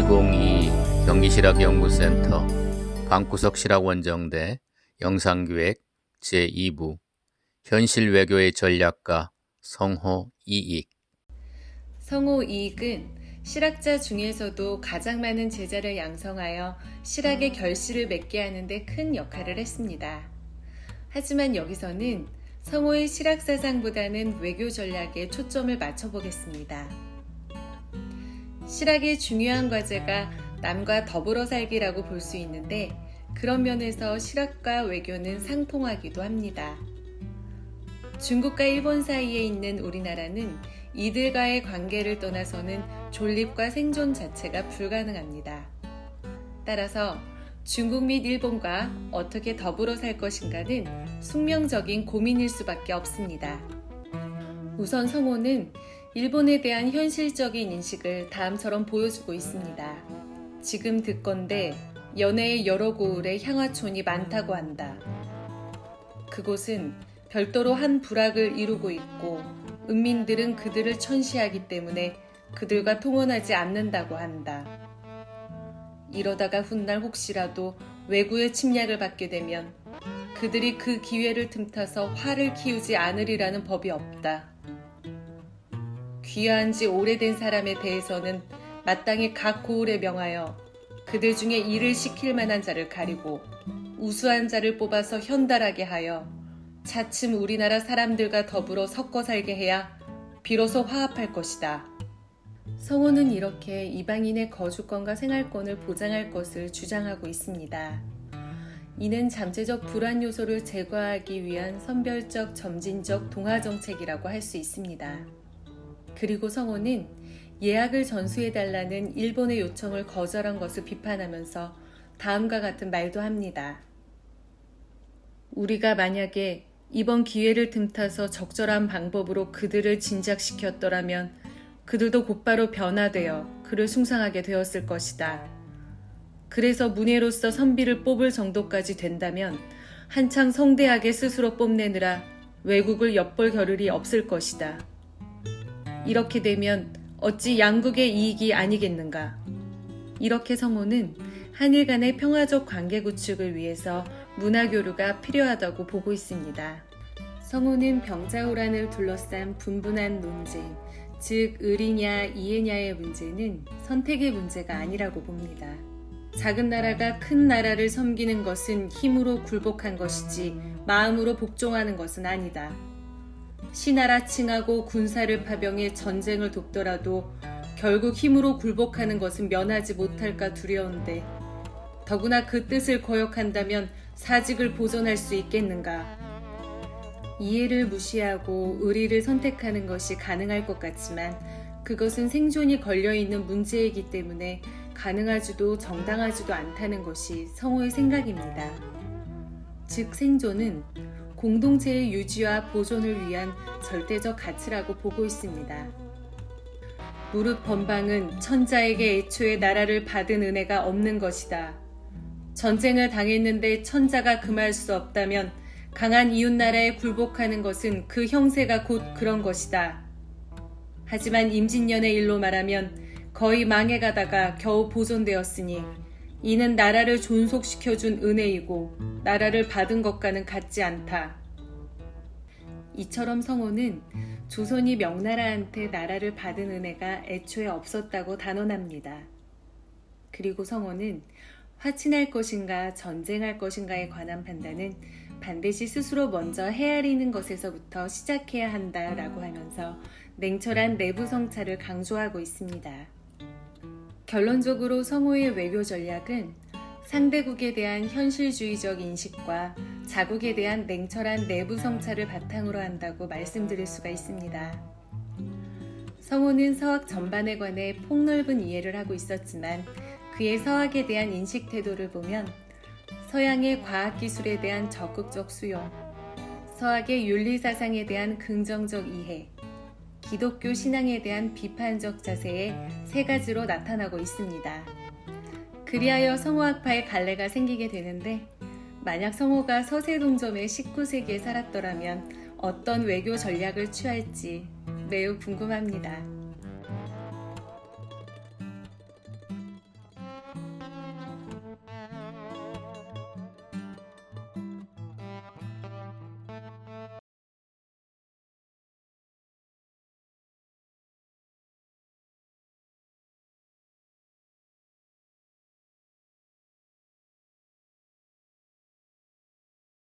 2022 경기실학연구센터 방구석 실학원정대 영상기획 제2부 현실 외교의 전략가 성호 이익. 성호 이익은 실학자 중에서도 가장 많은 제자를 양성하여 실학의 결실을 맺게 하는 데 큰 역할을 했습니다. 하지만 여기서는 성호의 실학사상보다는 외교 전략에 초점을 맞춰보겠습니다. 실학의 중요한 과제가 남과 더불어 살기라고 볼 수 있는데 그런 면에서 실학과 외교는 상통하기도 합니다. 중국과 일본 사이에 있는 우리나라는 이들과의 관계를 떠나서는 존립과 생존 자체가 불가능합니다. 따라서 중국 및 일본과 어떻게 더불어 살 것인가는 숙명적인 고민일 수밖에 없습니다. 우선 성호는 일본에 대한 현실적인 인식을 다음처럼 보여주고 있습니다. 지금 듣건대 연해의 여러 고을에 향화촌이 많다고 한다. 그곳은 별도로 한 부락을 이루고 있고 은민들은 그들을 천시하기 때문에 그들과 통혼하지 않는다고 한다. 이러다가 훗날 혹시라도 외구의 침략을 받게 되면 그들이 그 기회를 틈타서 화를 키우지 않으리라는 법이 없다. 귀화한 지 오래된 사람에 대해서는 마땅히 각 고을에 명하여 그들 중에 일을 시킬 만한 자를 가리고 우수한 자를 뽑아서 현달하게 하여 차츰 우리나라 사람들과 더불어 섞어 살게 해야 비로소 화합할 것이다. 성호는 이렇게 이방인의 거주권과 생활권을 보장할 것을 주장하고 있습니다. 이는 잠재적 불안 요소를 제거하기 위한 선별적 점진적 동화 정책이라고 할 수 있습니다. 그리고 성호는 예약을 전수해달라는 일본의 요청을 거절한 것을 비판하면서 다음과 같은 말도 합니다. 우리가 만약에 이번 기회를 틈타서 적절한 방법으로 그들을 진작시켰더라면 그들도 곧바로 변화되어 그를 숭상하게 되었을 것이다. 그래서 문예로서 선비를 뽑을 정도까지 된다면 한창 성대하게 스스로 뽐내느라 외국을 엿볼 겨를이 없을 것이다. 이렇게 되면 어찌 양국의 이익이 아니겠는가. 이렇게 성호는 한일 간의 평화적 관계 구축을 위해서 문화교류가 필요하다고 보고 있습니다. 성호는 병자호란을 둘러싼 분분한 논쟁, 즉 을이냐 이해냐의 문제는 선택의 문제가 아니라고 봅니다. 작은 나라가 큰 나라를 섬기는 것은 힘으로 굴복한 것이지 마음으로 복종하는 것은 아니다. 신하라 칭하고 군사를 파병해 전쟁을 돕더라도 결국 힘으로 굴복하는 것은 면하지 못할까 두려운데 더구나 그 뜻을 거역한다면 사직을 보존할 수 있겠는가? 이해를 무시하고 의리를 선택하는 것이 가능할 것 같지만 그것은 생존이 걸려있는 문제이기 때문에 가능하지도 정당하지도 않다는 것이 성호의 생각입니다. 즉 생존은 공동체의 유지와 보존을 위한 절대적 가치라고 보고 있습니다. 무릇 번방은 천자에게 애초에 나라를 받은 은혜가 없는 것이다. 전쟁을 당했는데 천자가 금할 수 없다면 강한 이웃나라에 굴복하는 것은 그 형세가 곧 그런 것이다. 하지만 임진년의 일로 말하면 거의 망해가다가 겨우 보존되었으니 이는 나라를 존속시켜준 은혜이고 나라를 받은 것과는 같지 않다. 이처럼 성호는 조선이 명나라한테 나라를 받은 은혜가 애초에 없었다고 단언합니다. 그리고 성호는 화친할 것인가 전쟁할 것인가에 관한 판단은 반드시 스스로 먼저 헤아리는 것에서부터 시작해야 한다라고 하면서 냉철한 내부 성찰을 강조하고 있습니다. 결론적으로 성호의 외교 전략은 상대국에 대한 현실주의적 인식과 자국에 대한 냉철한 내부 성찰을 바탕으로 한다고 말씀드릴 수가 있습니다. 성호는 서학 전반에 관해 폭넓은 이해를 하고 있었지만 그의 서학에 대한 인식 태도를 보면 서양의 과학기술에 대한 적극적 수용, 서학의 윤리사상에 대한 긍정적 이해, 기독교 신앙에 대한 비판적 자세의 세 가지로 나타나고 있습니다. 그리하여 성호학파의 갈래가 생기게 되는데 만약 성호가 서세동점의 19세기에 살았더라면 어떤 외교 전략을 취할지 매우 궁금합니다.